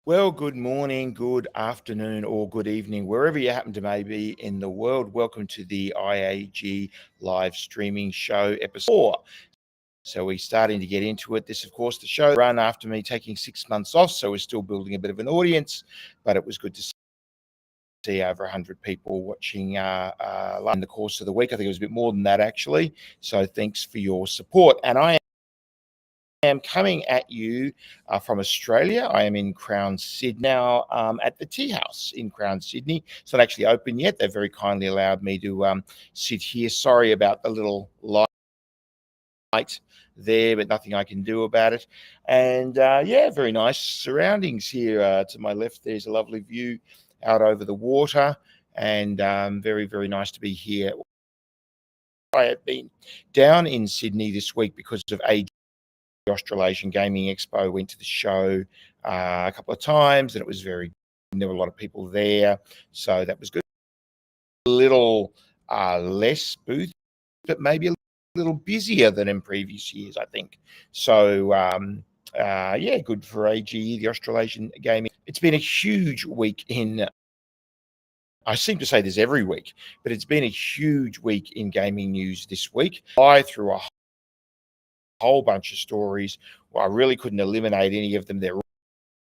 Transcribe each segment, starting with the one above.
Well, good morning, good afternoon, or good evening, wherever you happen to may be in the world. Welcome to the IAG Live Streaming Show, episode 4. So we're starting to get into it. This, of course, the show run after me taking 6 months off, so we're still building a bit of an audience, but it was good to see over 100 people watching in the course of the week. I think it was a bit more than that, actually. So thanks for your support. And I am coming at you from Australia. I am in Crown Sydney now at the Tea House in Crown Sydney. It's not actually open yet. They've very kindly allowed me to sit here. Sorry about the little light there, but nothing I can do about it. And yeah, very nice surroundings here. To my left, there's a lovely view out over the water, and very, very nice to be here. I have been down in Sydney this week because of AG. The Australasian Gaming Expo. Went to the show a couple of times, and it was very good. There were a lot of people there, so that was good. A little less booth, but maybe a little busier than in previous years, I think. So yeah, good for AG, the Australasian Gaming. It's been a huge week in. I seem to say this every week, but it's been a huge week in gaming news this week. I threw a whole bunch of stories. Well, I really couldn't eliminate any of them. They're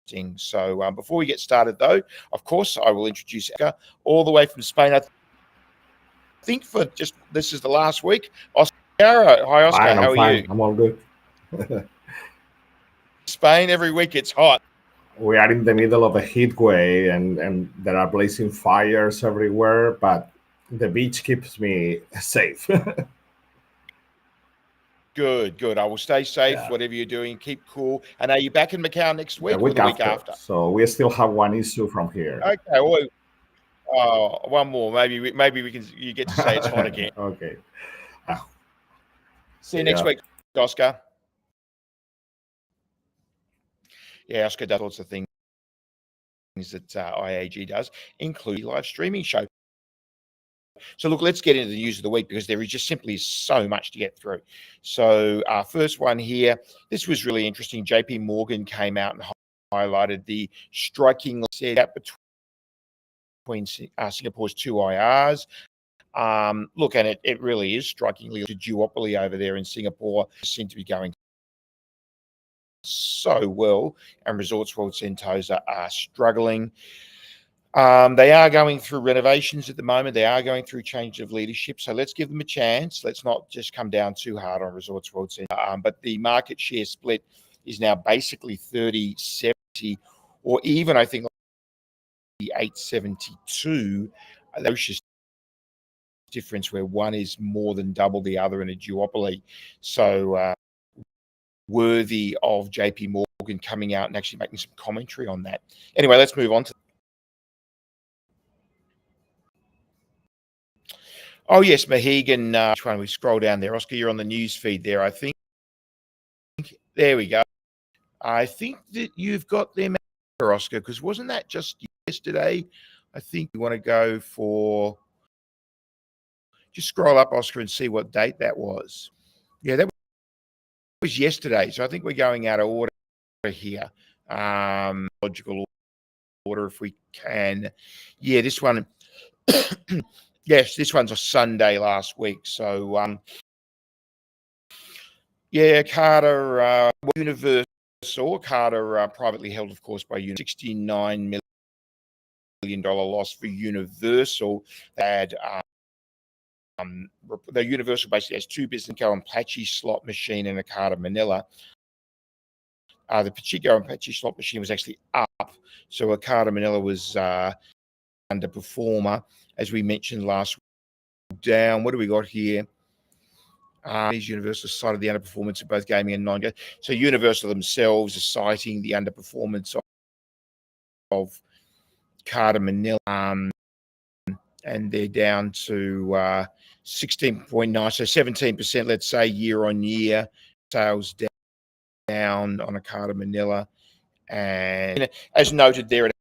interesting. So before we get started, though, of course, I will introduce Oscar all the way from Spain. I think for just this is the last week. Oscar, hi, Oscar. Fine, how are fine. you? I'm all good. Spain, every week it's hot. We are in the middle of a heat wave, and there are blazing fires everywhere, but the beach keeps me safe. Good, good. I will stay safe, Yeah. whatever you're doing. Keep cool. And are you back in Macau next week The or the week after? So we still have one issue from here. Okay, well, one more. Maybe we can. You get to say it's hot again. Okay. See you next week, Oscar. Yeah, Oscar does lots of things that IAG does, including live streaming show. So look, let's get into the news of the week because there is just simply so much to get through. So first one here, this was really interesting. JP Morgan came out and highlighted the striking gap between Singapore's two IRs. Look, and it really is strikingly a duopoly over there in Singapore. Seem to be going so well, and Resorts World Sentosa are struggling. They are going through renovations at the moment. They are going through change of leadership. So let's give them a chance. Let's not just come down too hard on Resorts World Centre. But the market share split is now basically 30-70, or even I think 872. There's just difference where one is more than double the other in a duopoly. So worthy of JP Morgan coming out and actually making some commentary on that. Anyway, let's move on to. Oh, yes, Mohegan. Which one? We scroll down there. Oscar, you're on the news feed there, I think. There we go. I think that you've got them, Oscar, because wasn't that just yesterday? I think you want to go for. Just scroll up, Oscar, and see what date that was. Yeah, that was yesterday. So I think we're going out of order here. Logical order if we can. Yeah, this one. Yes, this one's a Sunday last week. So, yeah, Okada Universal, Okada privately held, of course, by $69 million loss for Universal. They had the Universal basically has two business, Apache slot machine and Okada Manila. The Pachico and Apache slot machine was actually up, so Okada Manila was underperformer, as we mentioned last week. Down. What do we got here? These Universal cited the underperformance of both gaming and non-gaming. So Universal themselves are citing the underperformance of Okada Manila, and they're down to 16.9, so 17%, let's say, year on year. Sales down on Okada Manila. And as noted there, it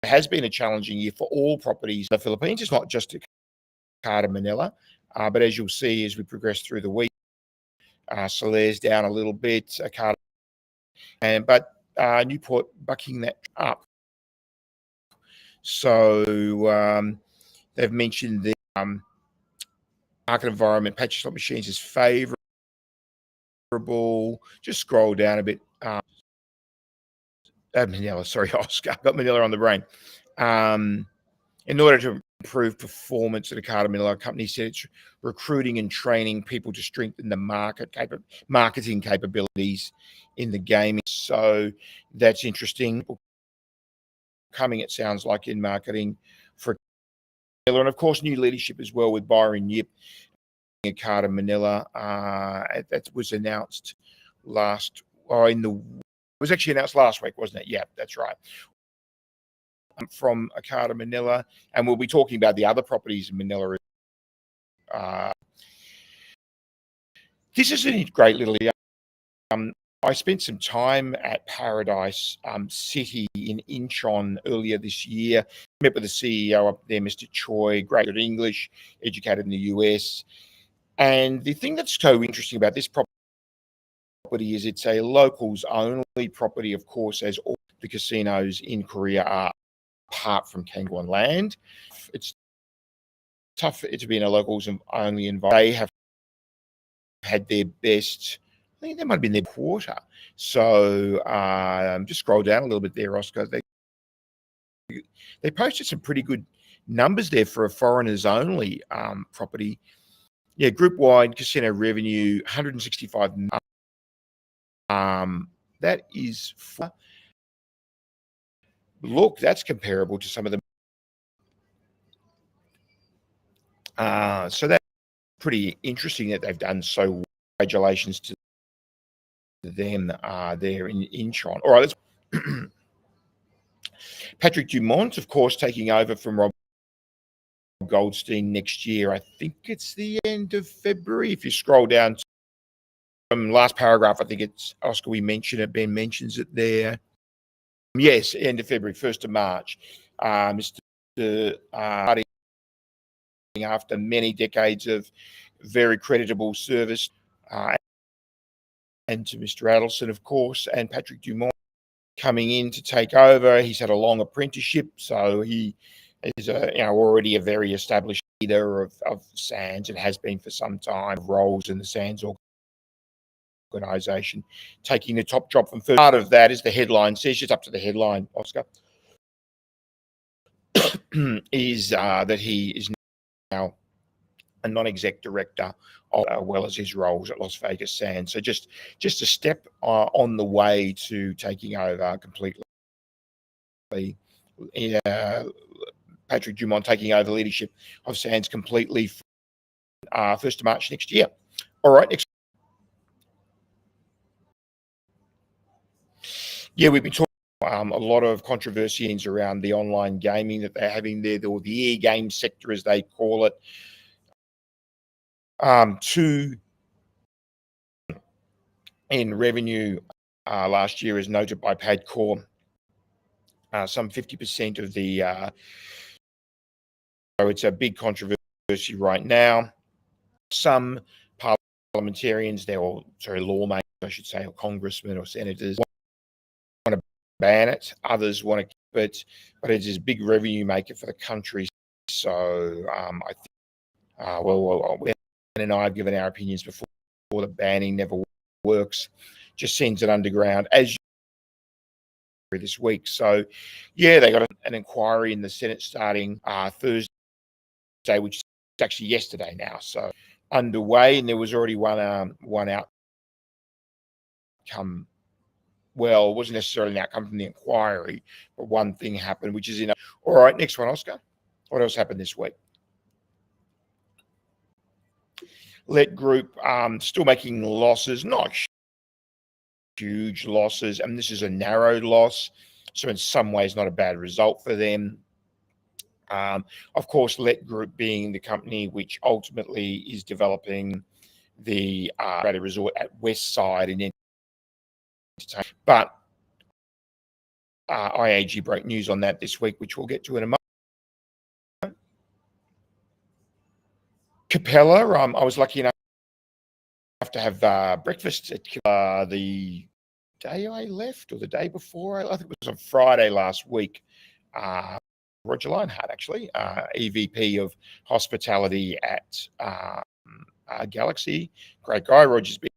has been a challenging year for all properties in the Philippines. It's not just Okada Manila, but as you'll see as we progress through the week, Solaire's down a little bit, Okada, but Newport bucking that up. So they've mentioned the market environment, Apache slot machines is favourable. Just scroll down a bit. Manila, sorry, Oscar, got Manila on the brain. In order to improve performance at Okada Manila, company said it's recruiting and training people to strengthen the marketing capabilities in the gaming. So that's interesting. Coming, it sounds like, in marketing for Manila, and of course, new leadership as well with Byron Yip, Okada Manila. That was announced it was actually announced last week, wasn't it? Yeah, that's right. From Okada Manila, and we'll be talking about the other properties in Manila. This is a great little. I spent some time at Paradise City in Incheon earlier this year. Met with the CEO up there, Mr. Choi, great at English, educated in the US. And the thing that's so interesting about this property is it's a locals only property, of course, as all the casinos in Korea are, apart from Kangwon Land. It's tough for it to be in a locals only environment. They have had their best, I think that might have been their quarter. So just scroll down a little bit there, Oscar. They posted some pretty good numbers there for a foreigners only property. Yeah, group wide casino revenue 165. That is look, that's comparable to some of the. So that's pretty interesting that they've done so well. Congratulations to them there in Incheon. All right, let's. Patrick Dumont, of course, taking over from Rob Goldstein next year. I think it's the end of February. If you scroll down from last paragraph, I think it's Oscar. We mentioned it. Ben mentions it there. Yes, end of February, 1st of March. Mr. After many decades of very creditable service, and to Mr. Adelson, of course, and Patrick Dumont coming in to take over. He's had a long apprenticeship, so he is already a very established leader of Sands and has been for some time. Roles in the Sands organisation, taking the top job from first. Part of that is the headline says, just up to the headline, Oscar. is that he is now a non-exec director, as well as his roles at Las Vegas Sands. So just a step on the way to taking over completely. Patrick Dumont taking over leadership of Sands completely 1st of March next year. All right, next. Yeah, we've been talking a lot of controversy around the online gaming that they're having there, or the e-game sector as they call it. Two in revenue last year, as noted by Padcore, some 50% of the. So it's a big controversy right now. Some parliamentarians, lawmakers, I should say, or congressmen or senators want to ban it. Others want to keep it, but it is a big revenue maker for the country. So I think, we and I have given our opinions before. The banning never works, just sends it underground as this week. So, yeah, they got an inquiry in the Senate starting Thursday, which is actually yesterday now. So underway, and there was already one outcome. Well, it wasn't necessarily an outcome from the inquiry, but one thing happened, which is all right. Next one, Oscar. What else happened this week? Let Group still making losses, not huge losses, and this is a narrow loss, so in some ways not a bad result for them. Of course, Let Group being the company which ultimately is developing the resort at Westside and entertainment. But IAG broke news on that this week, which we'll get to in a moment. Capella, I was lucky enough to have breakfast at the day I left, or the day before. I think it was on Friday last week. Roger Lionheart, actually, EVP of Hospitality at Galaxy. Great guy. Roger's been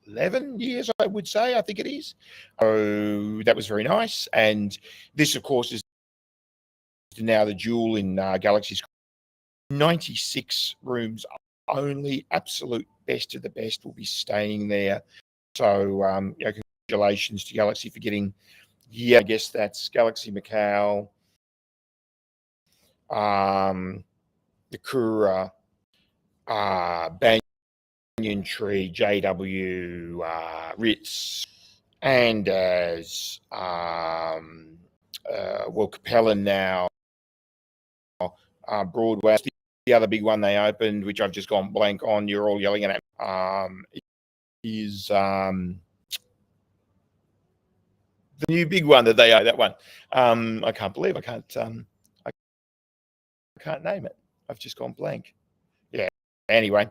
11 years, I would say. I think it is. So that was very nice. And this, of course, is now the jewel in Galaxy's 96 rooms only. Absolute best of the best will be staying there. So congratulations to Galaxy for getting, I guess that's Galaxy Macau, the Kura, Banyan Tree, JW, Ritz, and as Capella now, Broadway. The other big one they opened, which I've just gone blank on, you're all yelling at, is the new big one that they own. That one, I can't believe I can't name it. I've just gone blank. Yeah. Anyway,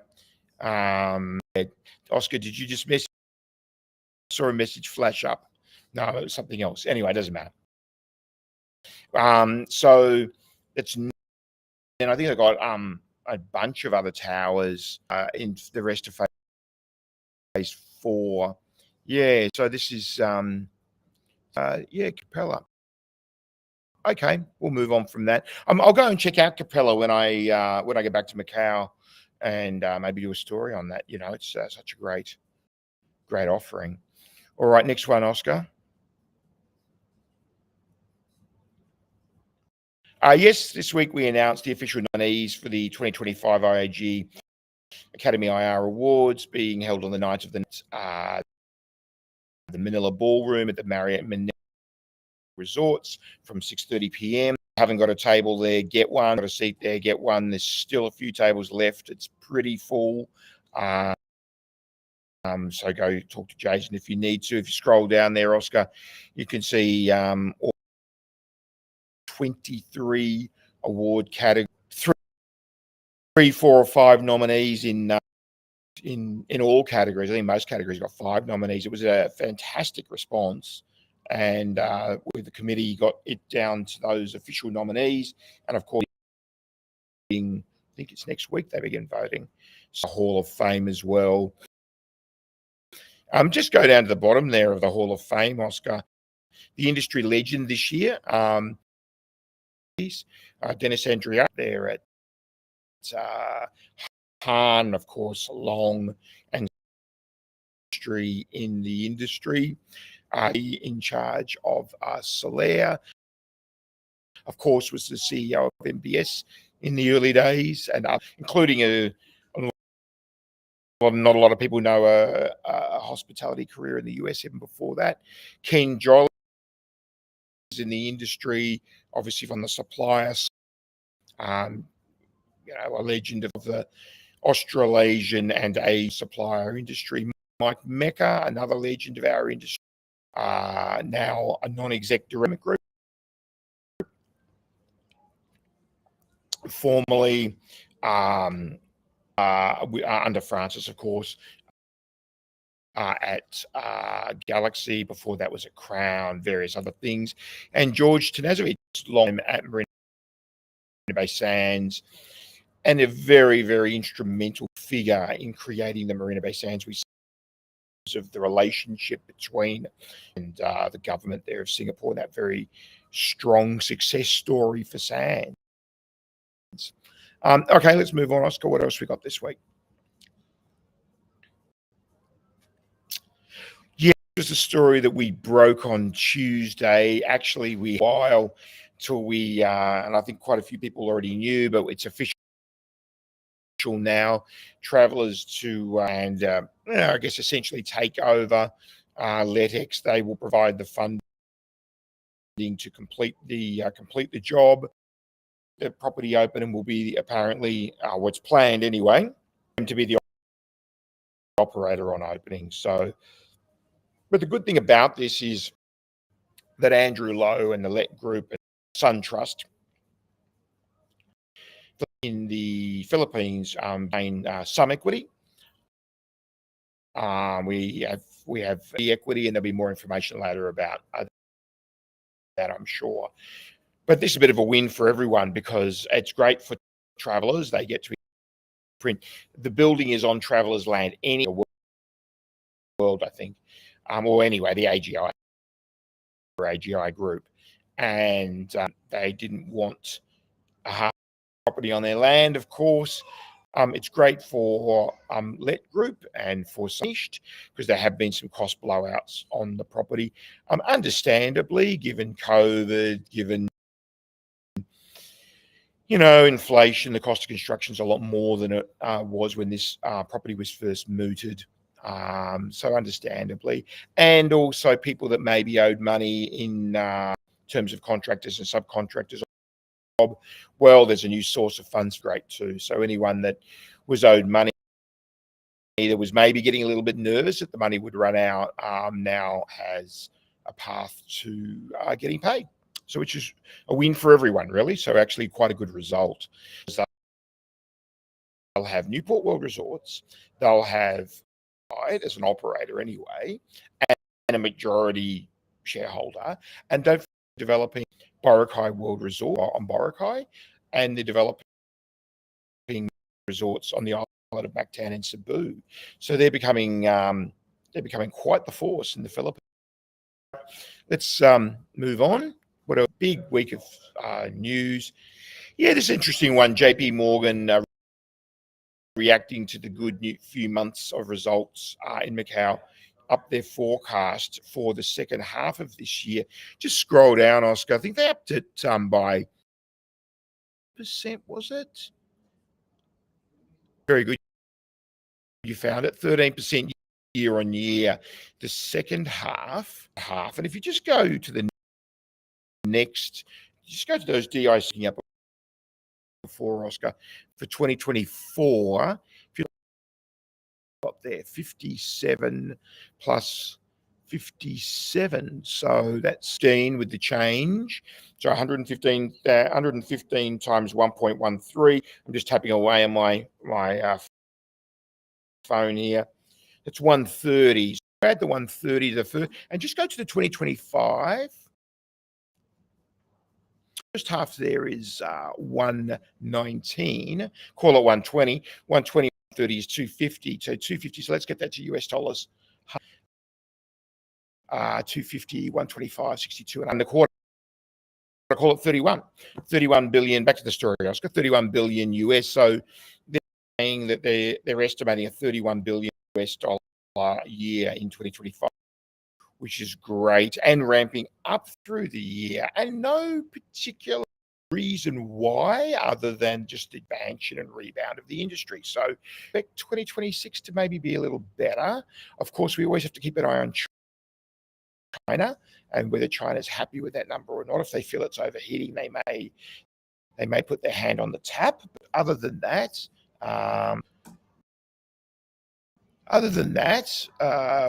Oscar, did you just saw a message flash up? No, it was something else. Anyway, it doesn't matter. So it's, and I think I got a bunch of other towers in the rest of phase 4. Yeah. So this is Capella. Okay, we'll move on from that. I'll go and check out Capella when I get back to Macau, and maybe do a story on that. It's such a great offering. All right, next one, Oscar. Yes, this week we announced the official nominees for the 2025 IAG Academy IR Awards, being held on the night of the Manila Ballroom at the Marriott Manila Resorts from 6:30 p.m. Haven't got a table there, get one. Got a seat there, get one. There's still a few tables left. It's pretty full. So go talk to Jason if you need to. If you scroll down there, Oscar, you can see all 23 award categories, 3, 4, or 5 nominees in all categories. I think most categories got 5 nominees. It was a fantastic response, and with the committee got it down to those official nominees, and of course, I think it's next week they begin voting. So Hall of Fame as well. Just go down to the bottom there of the Hall of Fame, Oscar. The industry legend this year, Dennis Andrea there at Han, of course, long and history in the industry, in charge of Solaire. Of course, was the CEO of MBS in the early days, and including not a lot of people know a hospitality career in the US even before that. Ken Jolly is in the industry, obviously from the suppliers. A legend of the Australasian and a supplier industry. Mike Mecca, another legend of our industry, now a non-exec director group. Formerly under Francis, of course, at Galaxy. Before that was at Crown, various other things. And George Tanazovic, long at Marina Bay Sands, and a very, very instrumental figure in creating the Marina Bay Sands. We of the relationship between and the government there of Singapore, that very strong success story for Sands. Okay, let's move on, Oscar. What else we got this week? Yeah, it was a story that we broke on Tuesday. Actually, we while till we and I think quite a few people already knew, but it's official now. Travelers to I guess essentially take over LETX. They will provide the funding to complete the job. The property opening will be apparently what's planned anyway, to be the operator on opening. So, but the good thing about this is that Andrew Lowe and the Let Group and Sun Trust in the Philippines gain some equity. We have the equity, and there'll be more information later about that, I'm sure. But this is a bit of a win for everyone because it's great for travellers. They get to print. The building is on travellers' land anywhere in the world, I think, or anyway, the AGI group, and they didn't want a property on their land, of course. It's great for Let Group and for Snished because there have been some cost blowouts on the property. Understandably, given COVID, given inflation, the cost of construction is a lot more than it was when this property was first mooted. So understandably, and also people that maybe owed money in terms of contractors and subcontractors. Well, there's a new source of funds, great too. So anyone that was owed money, that was maybe getting a little bit nervous that the money would run out, now has a path to getting paid. So which is a win for everyone, really. So actually quite a good result. They'll have Newport World Resorts. They'll have, as an operator anyway, and a majority shareholder. And don't forget developing Boracay World Resort on Boracay, and they're developing resorts on the island of Mactan and Cebu. So they're becoming quite the force in the Philippines. Let's move on. What a big week of news. Yeah, this interesting one. JP Morgan reacting to the good few months of results in Macau, up their forecast for the second half of this year. Just scroll down, Oscar. I think they upped it by percent, was it? Very good. You found it, 13% year on year. The second half. And if you just go to the next, just go to those DIC up before, Oscar, for 2024. If you got there, 57 plus 57, so that's 15 with the change. So 115 times 1.13. I'm just tapping away on my phone here. It's 130. So add the 130 to the first, and just go to the 2025. First half there is 119. Call it 120. 120, 130 is 250. So 250. So let's get that to US dollars. 250, 125, 62, and the quarter call it 31 billion. Back to the story, Oscar, 31 billion US. So they're saying that they're estimating a 31 billion US dollar year in 2025, which is great, and ramping up through the year, and no particular reason why other than just the expansion and rebound of the industry. So expect 2026 to maybe be a little better. Of course, we always have to keep an eye on China and whether China's happy with that number or not. If they feel it's overheating, they may put their hand on the tap. But other than that,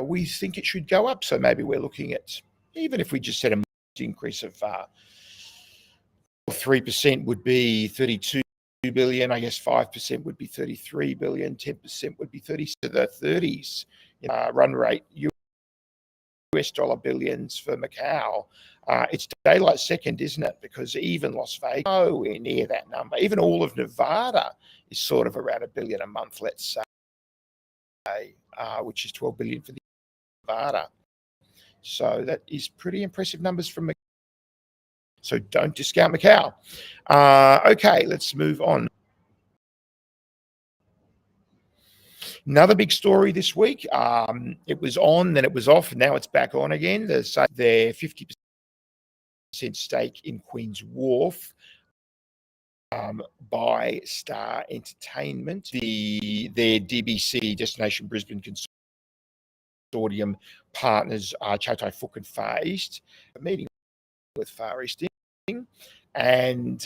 we think it should go up. So maybe we're looking at, even if we just set a increase of 3% would be 32 billion. I guess 5% would be 33 billion. 10% would be 30 to the 30s run rate US dollar billions for Macau. It's daylight second, isn't it? Because even Las Vegas, nowhere near that number. Even all of Nevada is sort of around $1 billion a month, let's say, which is 12 billion for the Nevada. So that is pretty impressive numbers from Macau. So don't discount Macau. Okay, let's move on. Another big story this week. It was on, then it was off, and now it's back on again. Their 50% stake in Queen's Wharf by Star Entertainment. Their DBC, Destination Brisbane Consortium partners are Chow Tai Fook and Far East, a meeting with Far East. And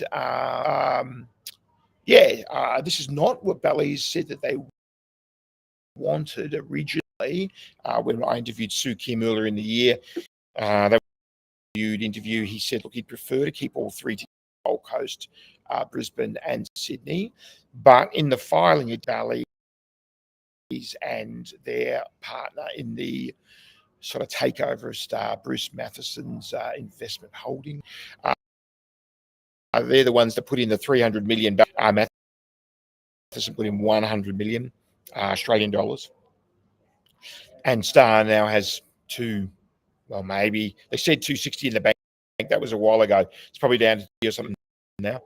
this is not what Bally's said that they wanted originally. When I interviewed Sue Kim earlier in the year, he said, look, he'd prefer to keep all three to Gold Coast, Brisbane and Sydney. But in the filing at Bally's and their partner in the sort of takeover of Star, Bruce Matheson's investment holding, they're the ones that put in the 300 million. Matheson put in 100 million Australian dollars. And Star now has maybe they said 260 in the bank. That was a while ago. It's probably down to 2 or something now.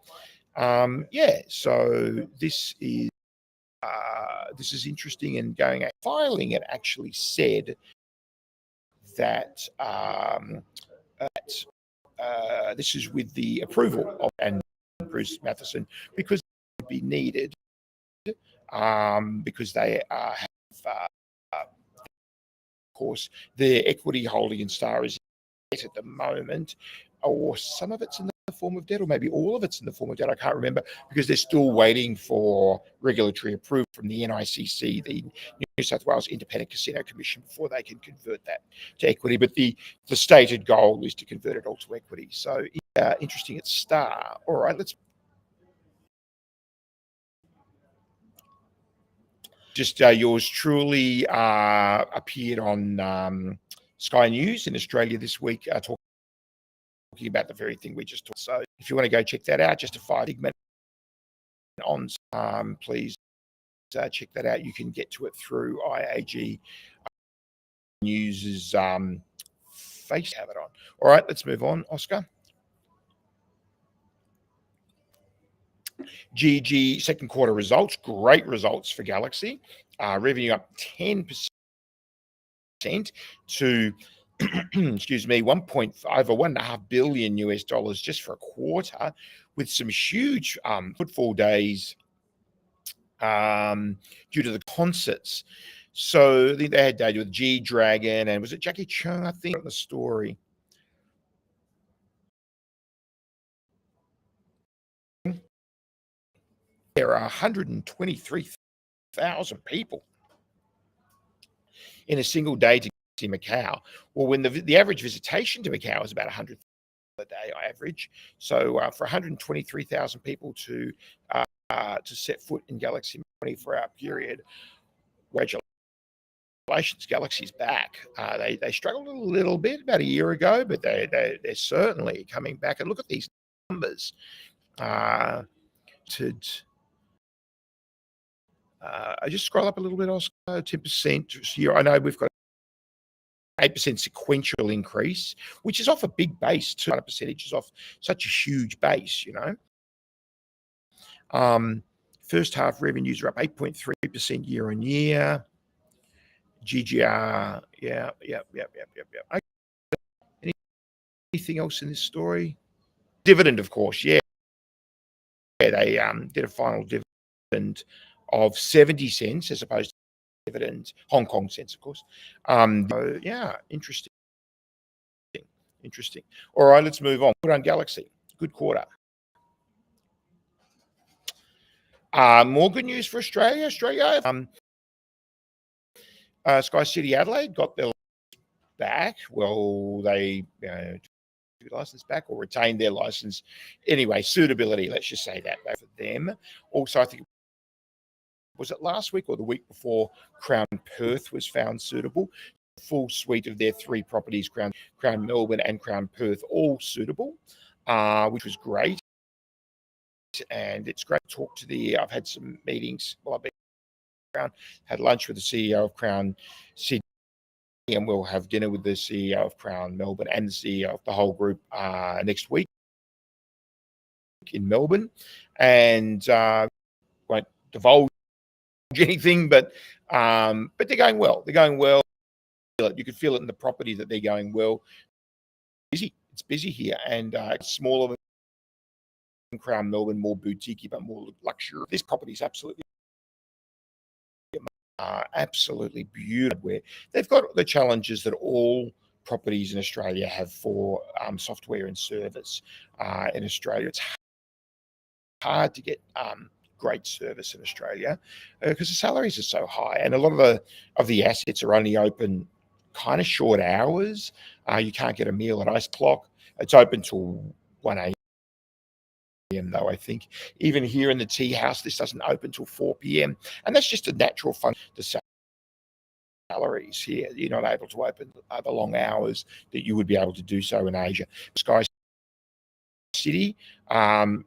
So this is interesting and going at filing. It actually said that this is with the approval of and Bruce Matheson, because it would be needed because they have of course their equity holding in Star is at the moment, or some of it's in the form of debt, or maybe all of it's in the form of debt. I can't remember, because they're still waiting for regulatory approval from the NICC, the New South Wales Independent Casino Commission, before they can convert that to equity. But the stated goal is to convert it all to equity. So interesting at Star. All right, let's just yours truly appeared on Sky News in Australia this week, talking about the very thing we just talked. So if you want to go check that out, just a 5-minute on, please check that out. You can get to it through IAG News's face. Have it on. All right, let's move on, Oscar. GG second quarter results, great results for Galaxy. Revenue up 10% to excuse me, over $1.5 billion US dollars just for a quarter, with some huge footfall days due to the concerts. So I think they had days with G-Dragon, and was it Jackie Chan, I think, on the story. There are 123,000 people in a single day to Macau. Well, when the average visitation to Macau is about 100 a day average, so for 123,000 people to set foot in Galaxy 24-hour period, congratulations, Galaxy's back. They struggled a little bit about a year ago, but they're certainly coming back. And look at these numbers. I just scroll up a little bit, Oscar. 10% here. I know we've got 8% sequential increase, which is off a big base. 2% is off such a huge base, First half revenues are up 8.3% year on year. GGR, yeah. Anything else in this story? Dividend, of course, yeah. They did a final dividend of 70 cents as opposed to dividend Hong Kong cents, of course. So, yeah, interesting. All right, let's move on. Put on Galaxy. Good quarter. More good news for Australia. SkyCity Adelaide got their back. Well, they took license back or retained their license. Anyway, suitability, let's just say that for them. Also, I think, was it last week or the week before, Crown Perth was found suitable. Full suite of their 3 properties, Crown Melbourne and Crown Perth, all suitable, which was great. And it's great to talk to I've had some meetings while I've been around, had lunch with the CEO of Crown Sydney, and we'll have dinner with the CEO of Crown Melbourne and the CEO of the whole group next week in Melbourne. And won't divulge anything, but they're going well. You can feel it in the property that they're going well. It's busy here, and it's smaller than Crown Melbourne, more boutique, but more luxury. This property is absolutely beautiful. They've got the challenges that all properties in Australia have for software and service. In Australia, it's hard to get great service in Australia because the salaries are so high, and a lot of the assets are only open kind of short hours. You can't get a meal at Ice Clock. It's open till 1 a.m. though, I think. Even here in the tea house, this doesn't open till 4 p.m. And that's just a natural fund to salaries here. You're not able to open the long hours that you would be able to do so in Asia. SkyCity,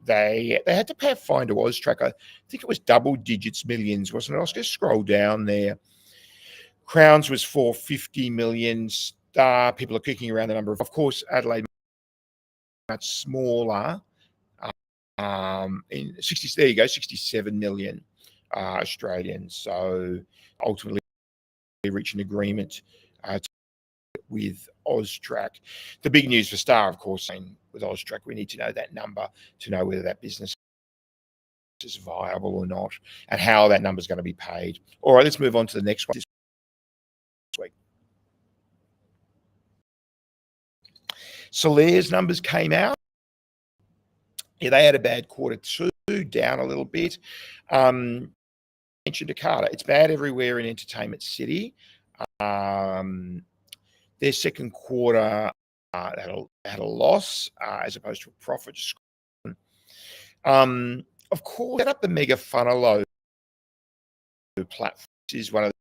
they had to pay a fine to Austrac. I think it was double digits millions, wasn't it? I was going to scroll down there. Crowns was 450 million. People are kicking around the number of course, Adelaide much smaller. In 60, there you go, 67 million Australian. So ultimately, reach an agreement with Austrac. The big news for Star, of course, with Austrac, we need to know that number to know whether that business is viable or not, and how that number is going to be paid. All right, let's move on to the next one. This week, Solaire's numbers came out. Yeah, they had a bad quarter too, down a little bit. Mentioned Okada. It's bad everywhere in Entertainment City. Their second quarter had a loss as opposed to a profit. Of course, set up the Mega Funnel platform. This is one of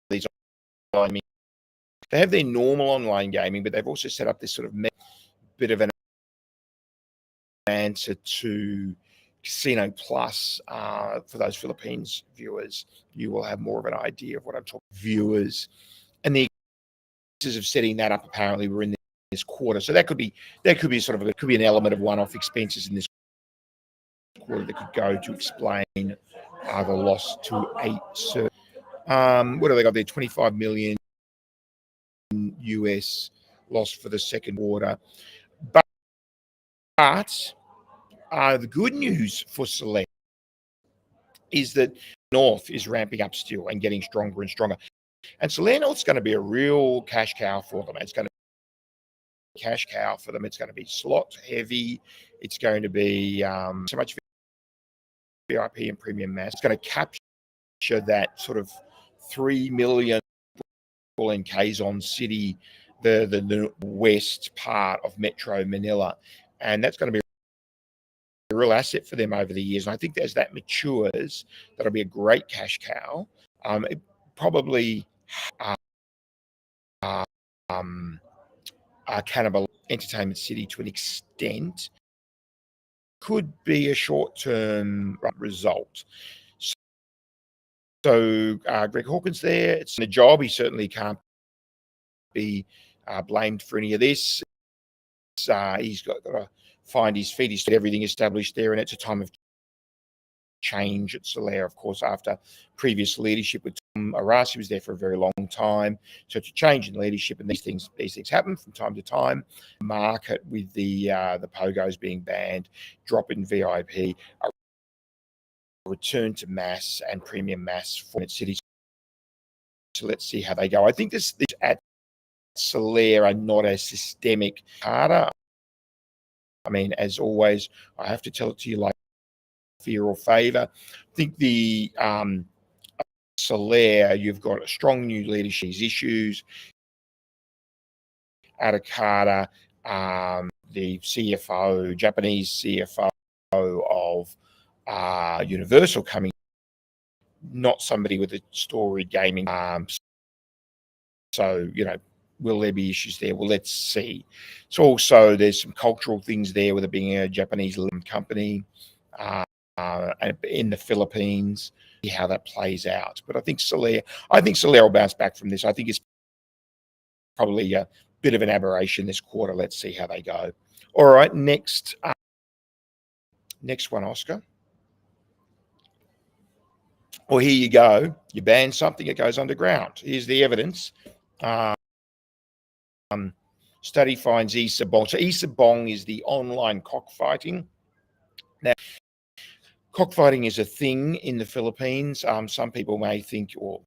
these online. They have their normal online gaming, but they've also set up this sort of bit of an answer to Casino Plus. For those Philippines viewers, you will have more of an idea of what I'm talking. Viewers, and the expenses of setting that up apparently were in this quarter, so that could be sort of an element of one-off expenses in this quarter that could go to explain the loss to 8. So, what do they got there? 25 million US loss for the second quarter, but the good news for Solaire is that North is ramping up still and getting stronger and stronger. And Solaire North's going to be a real cash cow for them. It's going to be cash cow for them. It's going to be slot heavy. It's going to be so much VIP and premium mass. It's going to capture that sort of 3 million people in Quezon City, the west part of Metro Manila. And that's going to be a real asset for them over the years. And I think as that matures, that'll be a great cash cow. It probably cannibal Entertainment City to an extent. Could be a short-term result. So Greg Hawkins there, it's a job. He certainly can't be blamed for any of this. He's got to find his feet. He's got everything established there, and it's a time of change at Solaire, of course, after previous leadership with Tom Arras. He was there for a very long time. So it's a change in leadership, and these things happen from time to time. Market with the pogos being banned, drop in VIP, a return to mass and premium mass for cities. So let's see how they go. I think this at Solaire are not as systemic harder. I mean, as always, I have to tell it to you like fear or favor. I think the Solaire, you've got a strong new leadership issues. At Okada, the CFO, Japanese CFO of Universal coming, not somebody with a storied gaming. So, will there be issues there? Well, let's see. So also there's some cultural things there with it being a Japanese company in the Philippines. See how that plays out. But I think Solaire will bounce back from this. I think it's probably a bit of an aberration this quarter. Let's see how they go. All right, next one, Oscar. Well, here you go. You ban something, it goes underground. Here's the evidence. Study finds eSabong. So eSabong is the online cockfighting. Now, cockfighting is a thing in the Philippines. Some people may think, or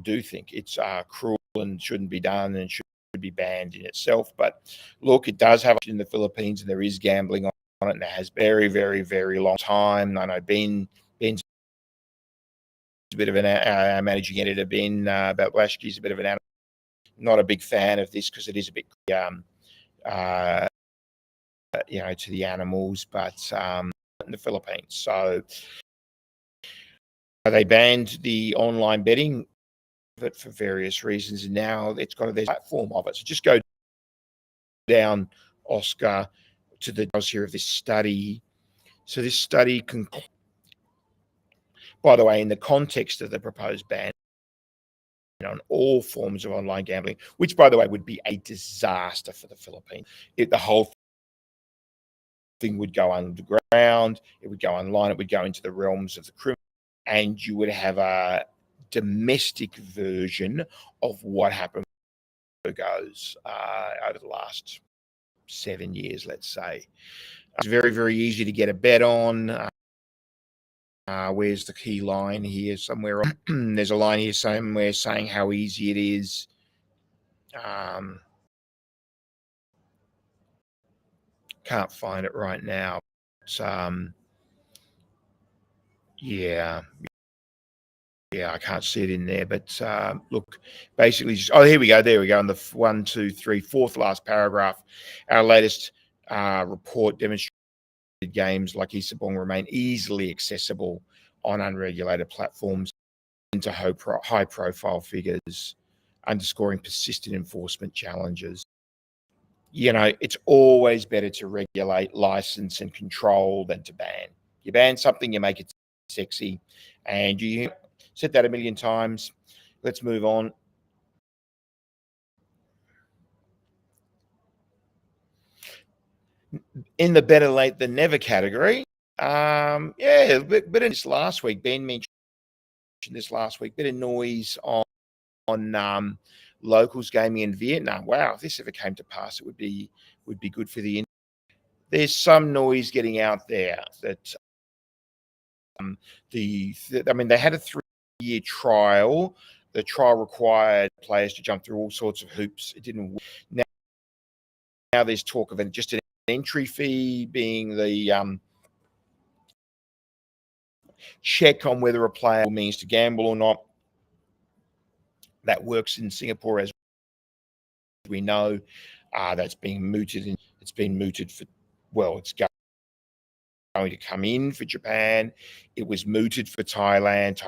do think, it's cruel and shouldn't be done and should be banned in itself. But look, it does have in the Philippines, and there is gambling on it, and it has very, very, very long time. I know Ben's a bit of an managing editor. Ben Batlashki's a bit of an not a big fan of this because it is a bit to the animals, but in the Philippines. So they banned the online betting of it for various reasons, and now it's got a platform of it. So just go down, Oscar, to the details here of this study. So this study concludes, by the way, in the context of the proposed ban on all forms of online gambling, which, by the way, would be a disaster for the Philippines. The whole thing would go underground, it would go online, it would go into the realms of the criminal, and you would have a domestic version of what happened goes over the last 7 years, let's say. It's very, very easy to get a bet on. Where's the key line here? Somewhere there's a line here somewhere saying how easy it is. Can't find it right now. Yeah, I can't see it in there. But look, basically, here we go. There we go. On the 1, 2, 3, fourth last paragraph, our latest report demonstrated games like eSabong remain easily accessible on unregulated platforms into high-profile figures, underscoring persistent enforcement challenges. It's always better to regulate, license, and control than to ban. You ban something, you make it sexy, and you said that a million times. Let's move on. In the better late than never category, but in this last week, Ben mentioned this last week, bit of noise on locals gaming in Vietnam. Wow, if this ever came to pass, it would be good for the industry. There's some noise getting out there that they had a 3-year trial. The trial required players to jump through all sorts of hoops. It didn't work. Now there's talk of just an entry fee being the check on whether a player means to gamble or not. That works in Singapore, as we know. That's being mooted. It's been mooted for, it's going to come in for Japan. It was mooted for Thailand.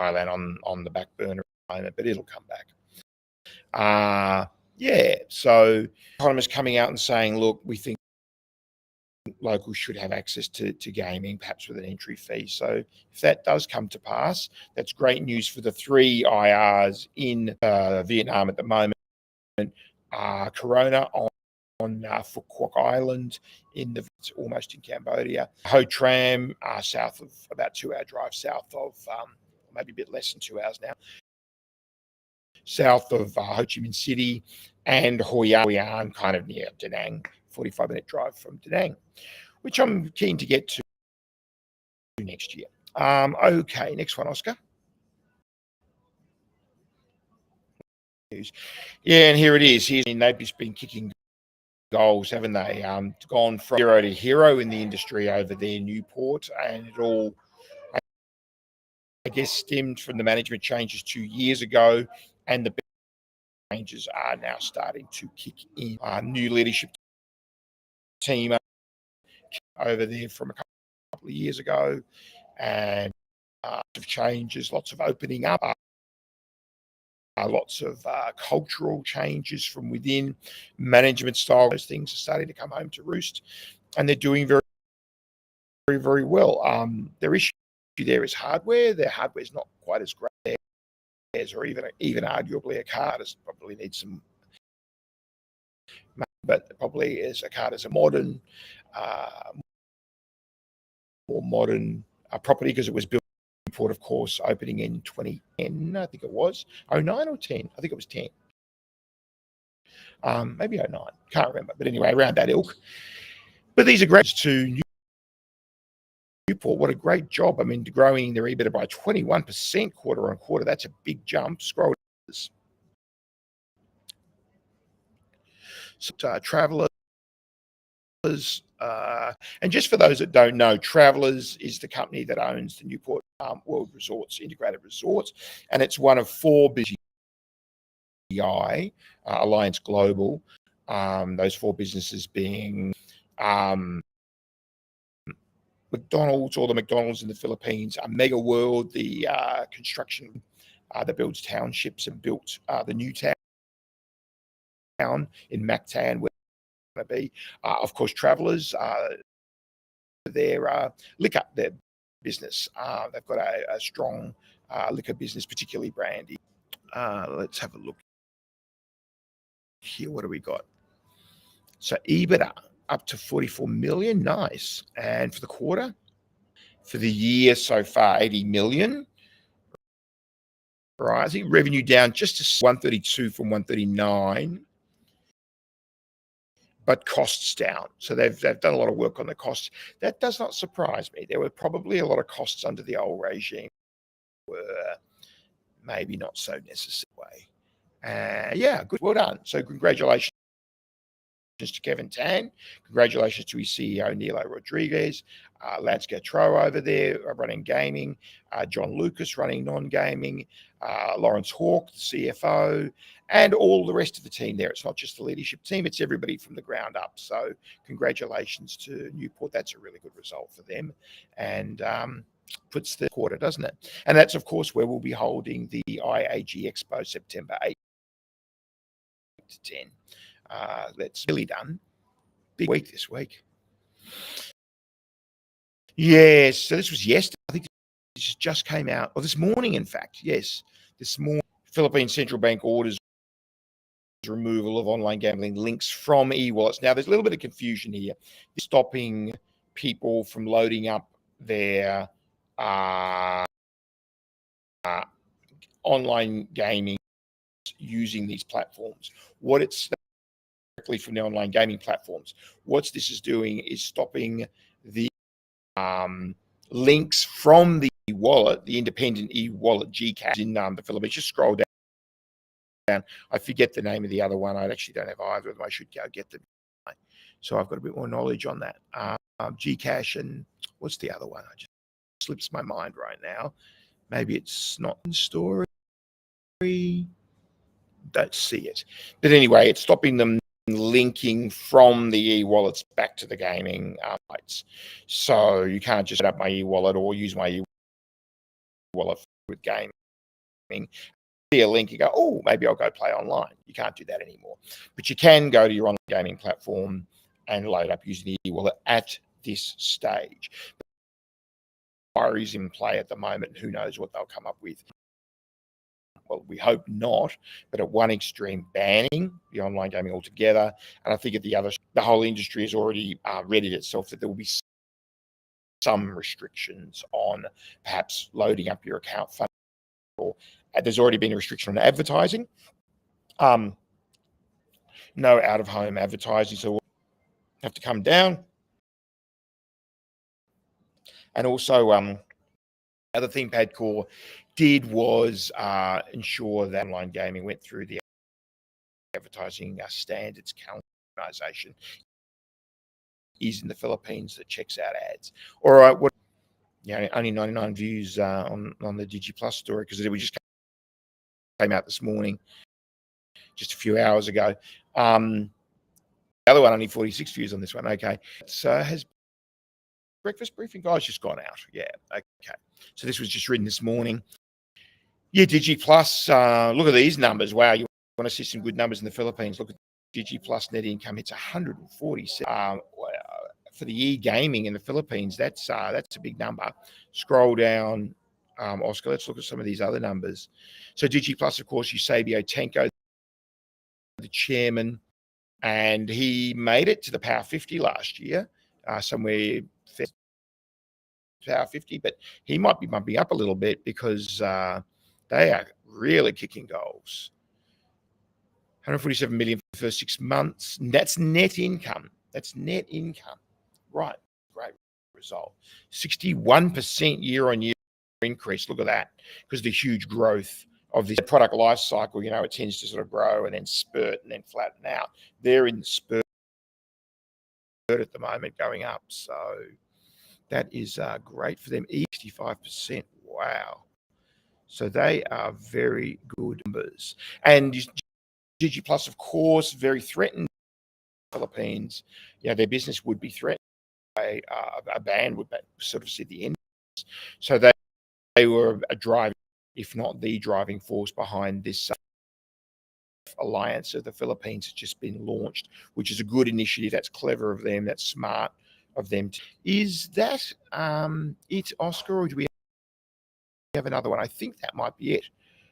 On the back burner at the moment, but it'll come back. So economists coming out and saying, look, we think locals should have access to gaming, perhaps with an entry fee. So if that does come to pass, that's great news for the 3 IRs in Vietnam at the moment. Corona on Phuket Island it's almost in Cambodia. Ho Tram, south of about 2-hour drive south of, maybe a bit less than 2 hours now, south of Ho Chi Minh City, and Hoi An, kind of near Da Nang, 45-minute drive from Da Nang, which I'm keen to get to next year. Okay, next one, Oscar. Yeah, and here it is. They've just been kicking goals, haven't they? Gone from hero to hero in the industry over there, Newport, and it all, I guess, stemmed from the management changes 2 years ago, and the changes are now starting to kick in. New leadership team over there from a couple of years ago, and lots of changes, lots of opening up, lots of cultural changes from within, management style. Those things are starting to come home to roost, and they're doing very, very, very well. Their issue there is hardware. Their hardware is not quite as great as, or even arguably, Okada's probably needs some, but probably as Okada's a modern, more modern property, because it was built in Newport, of course, opening in 2010, I think it was 09 or 10. I think it was 10. Maybe 09, can't remember, but anyway, around that ilk. But these are great to Newport. What a great job. I mean, growing their EBITDA by 21% quarter on quarter. That's a big jump. Scroll. So, Travellers, and just for those that don't know, Travellers is the company that owns the Newport World Resorts, Integrated Resorts, and it's one of 4 BGI, Alliance Global, those 4 businesses being McDonald's, or the McDonald's in the Philippines, Mega World, the construction that builds townships and built the new town in Mactan, where it's going to be. Of course, Travellers, their liquor, their business. They've got a strong liquor business, particularly brandy. Let's have a look here. What do we got? So EBITDA up to 44 million. Nice. And for the quarter, for the year so far, 80 million. Rising. Revenue down just to 132 from 139. But costs down. So they've done a lot of work on the costs. That does not surprise me. There were probably a lot of costs under the old regime were maybe not so necessary. Yeah, good. Well done. So congratulations to Kevin Tan. Congratulations to his CEO, Nilo Rodriguez. Lance Gautreau over there running gaming. John Lucas running non-gaming. Lawrence Hawke, the CFO, and all the rest of the team there. It's not just the leadership team, it's everybody from the ground up. So congratulations to Newport. That's a really good result for them, and puts the quarter, doesn't it? And that's, of course, where we'll be holding the IAG Expo September 8 to 10. That's really done. Big week this week. Yes, so this was yesterday. I think this just came out, or this morning, in fact. Yes, this morning, Philippine Central Bank orders removal of online gambling links from e-wallets. Now, there's a little bit of confusion here. Stopping people from loading up their online gaming using these platforms. What it's directly from the online gaming platforms. What this is doing is stopping the links from the wallet, the independent e-wallet GCash in the Philippines. Just scroll down. I forget the name of the other one. I actually don't have either of them. I should go get them. So I've got a bit more knowledge on that. GCash, and what's the other one? It just slips my mind right now. Maybe it's not in story. Don't see it. But anyway, it's stopping them linking from the e-wallets back to the gaming sites. So you can't just set up my e-wallet or use my e-wallet with gaming. See a link, you go, oh, maybe I'll go play online. You can't do that anymore. But you can go to your online gaming platform and load up using the e-wallet at this stage. Inquiries in play at the moment. Who knows what they'll come up with. well, we hope not, but at one extreme, banning the online gaming altogether. And I think at the other, the whole industry has already readied itself that there will be some restrictions on perhaps loading up your account fund, or there's already been a restriction on advertising. No out-of-home advertising, so we'll have to come down. And also, other thing Padcore did was ensure that online gaming went through the advertising standards council organization is in the Philippines that checks out ads. All right, what, you know, only 99 views on the Digiplus story, because we just came out this morning, just a few hours ago. The other one, only 46 views on this one. Okay, so has breakfast briefing guys just gone out? Yeah, okay. So this was just written this morning. Yeah, Digiplus, look at these numbers. Wow, you want to see some good numbers in the Philippines. Look at Digiplus net income. It's 147. For the e-gaming in the Philippines, that's a big number. Scroll down, Oscar. Let's look at some of these other numbers. So Digiplus, of course, Eusebio Tenko, the chairman, and he made it to the Power 50 last year, somewhere Power 50, but he might be bumping up a little bit because they are really kicking goals. 147 million for the first 6 months. That's net income. That's net income. Right. Great result. 61% year-on-year increase. Look at that. Because of the huge growth of this product life cycle, you know, it tends to sort of grow and then spurt and then flatten out. They're in the spurt at the moment, going up. So that is great for them. 65%. Wow. So they are very good numbers. And Digiplus, of course, very threatened. Philippines, you know, their business would be threatened. A ban would sort of see the end. So they were a driving, if not the driving force behind this alliance of the Philippines has just been launched, which is a good initiative. That's clever of them. That's smart of them. Is that it, Oscar, or do we have another one? I think that might be it.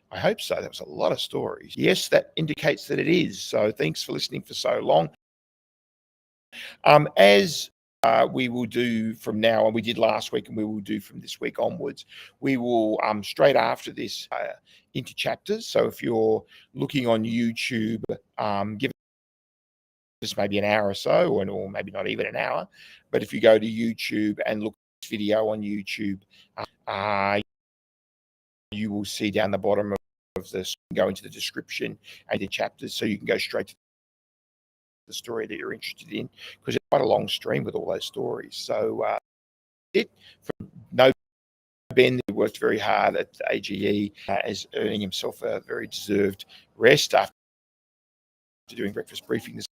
I hope so. That was a lot of stories. Yes, that indicates that it is. So thanks for listening for so long. As we will do from now on, we did last week and we will do from this week onwards, we will straight after this into chapters. So if you're looking on YouTube, give us maybe an hour or so, or maybe not even an hour, but if you go to YouTube and look at this video on YouTube, you will see down the bottom of this, go into the description and the chapters, so you can go straight to the story that you're interested in, because it's quite a long stream with all those stories. So it from No Ben, who worked very hard at AGE, is earning himself a very deserved rest after doing breakfast briefings.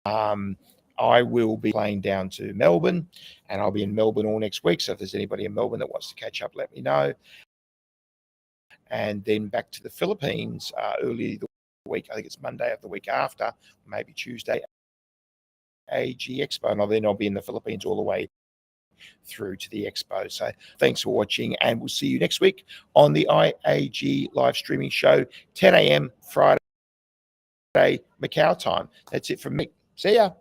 I will be playing down to Melbourne, and I'll be in Melbourne all next week. So if there's anybody in Melbourne that wants to catch up, let me know. And then back to the Philippines early the week. I think it's Monday of the week after, maybe Tuesday, AG Expo, and then I'll be in the Philippines all the way through to the Expo. So thanks for watching, and we'll see you next week on the IAG live streaming show, 10 a.m. Friday, Macau time. That's it from me. See ya.